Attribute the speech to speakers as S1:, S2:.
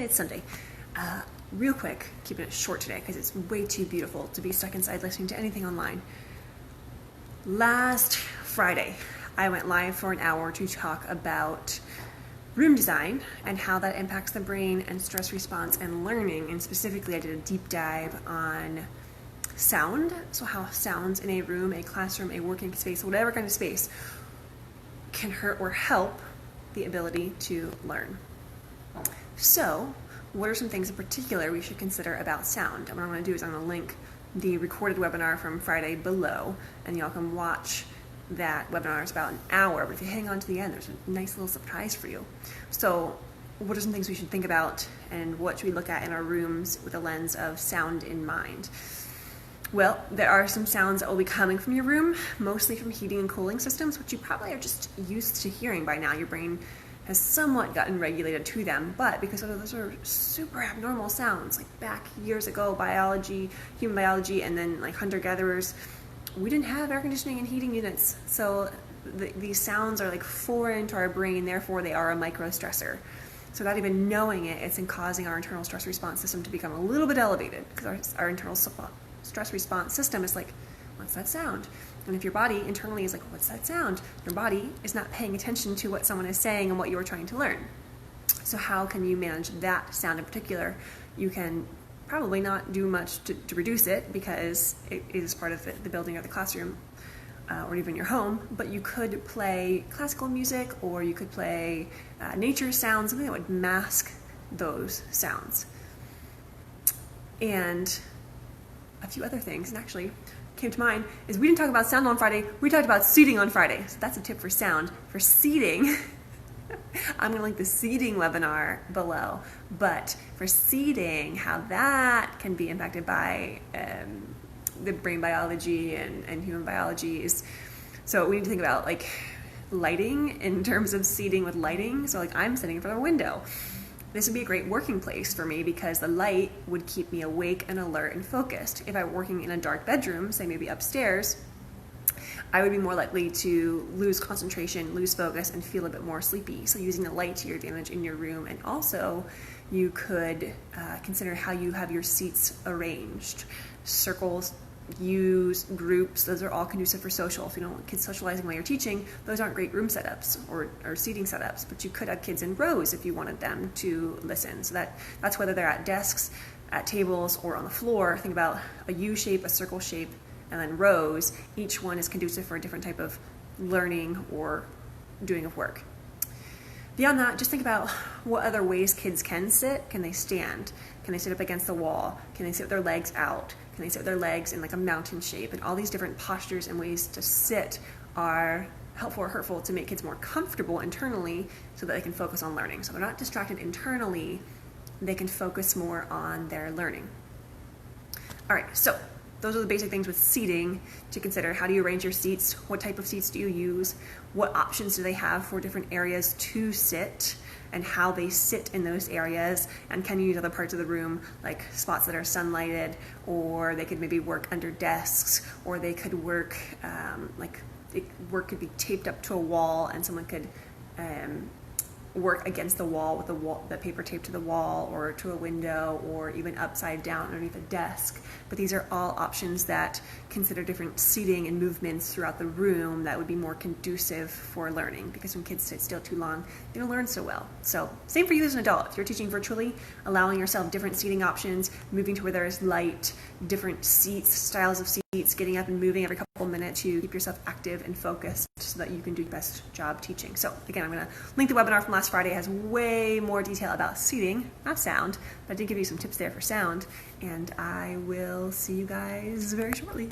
S1: and it's Sunday. Real quick, keeping it short today because it's way too beautiful to be stuck inside listening to anything online. Last Friday, I went live for an hour to talk about room design and how that impacts the brain and stress response and learning. And specifically, I did a deep dive on sound. So how sounds in a room, a classroom, a working space, whatever kind of space can hurt or help the ability to learn. So what are some things in particular we should consider about sound? And what I'm going to do is I'm going to link the recorded webinar from Friday below, and y'all can watch that webinar. It's about an hour, but if you hang on to the end, there's a nice little surprise for you. So what are some things we should think about, and what should we look at in our rooms with a lens of sound in mind? Well, there are some sounds that will be coming from your room, mostly from heating and cooling systems, which you probably are just used to hearing by now. Your brain has somewhat gotten regulated to them, but because those are super abnormal sounds, like back years ago, human biology, and then like hunter-gatherers, we didn't have air conditioning and heating units. So these sounds are like foreign to our brain, therefore they are a micro-stressor. So without even knowing it, it's causing our internal stress response system to become a little bit elevated, because our internal stress response system is like, what's that sound? And if your body internally is like, what's that sound? Your body is not paying attention to what someone is saying and what you are trying to learn. So how can you manage that sound in particular? You can probably not do much to reduce it, because it is part of the building of the classroom or even your home, but you could play classical music, or you could play nature sounds, something that would mask those sounds. And a few other things, and actually came to mind, is we didn't talk about sound on Friday, we talked about seating on Friday. So that's a tip for sound. For seating, I'm gonna link the seating webinar below, but for seating, how that can be impacted by the brain biology and human biology is, so we need to think about like lighting in terms of seating with lighting. So like I'm sitting in front of a window. This would be a great working place for me because the light would keep me awake and alert and focused. If I were working in a dark bedroom, say maybe upstairs, I would be more likely to lose concentration, lose focus, and feel a bit more sleepy. So using the light to your advantage in your room. And also you could consider how you have your seats arranged. Circles, U's, groups, those are all conducive for social. If you don't want kids socializing while you're teaching, those aren't great room setups or seating setups, but you could have kids in rows if you wanted them to listen. So that's whether they're at desks, at tables, or on the floor. Think about a U shape, a circle shape, and then rows. Each one is conducive for a different type of learning or doing of work. Beyond that, just think about what other ways kids can sit. Can they stand? Can they sit up against the wall? Can they sit with their legs out? Can they sit with their legs in like a mountain shape? And all these different postures and ways to sit are helpful or hurtful to make kids more comfortable internally so that they can focus on learning. So they're not distracted internally, they can focus more on their learning. All right, so those are the basic things with seating to consider. How do you arrange your seats? What type of seats do you use? What options do they have for different areas to sit, and how they sit in those areas? And can you use other parts of the room, like spots that are sunlighted, or they could maybe work under desks, or they could work, work could be taped up to a wall and someone could work against the wall with the paper taped to the wall or to a window, or even upside down underneath a desk. But these are all options that consider different seating and movements throughout the room that would be more conducive for learning, because when kids sit still too long, they don't learn so well. So same for you as an adult. If you're teaching virtually, allowing yourself different seating options, moving to where there is light, different seats, styles of seats, getting up and moving every couple minutes to keep yourself active and focused so that you can do the best job teaching. So again, I'm going to link the webinar from last Friday. It has way more detail about seating, not sound, but I did give you some tips there for sound, and I will see you guys very shortly.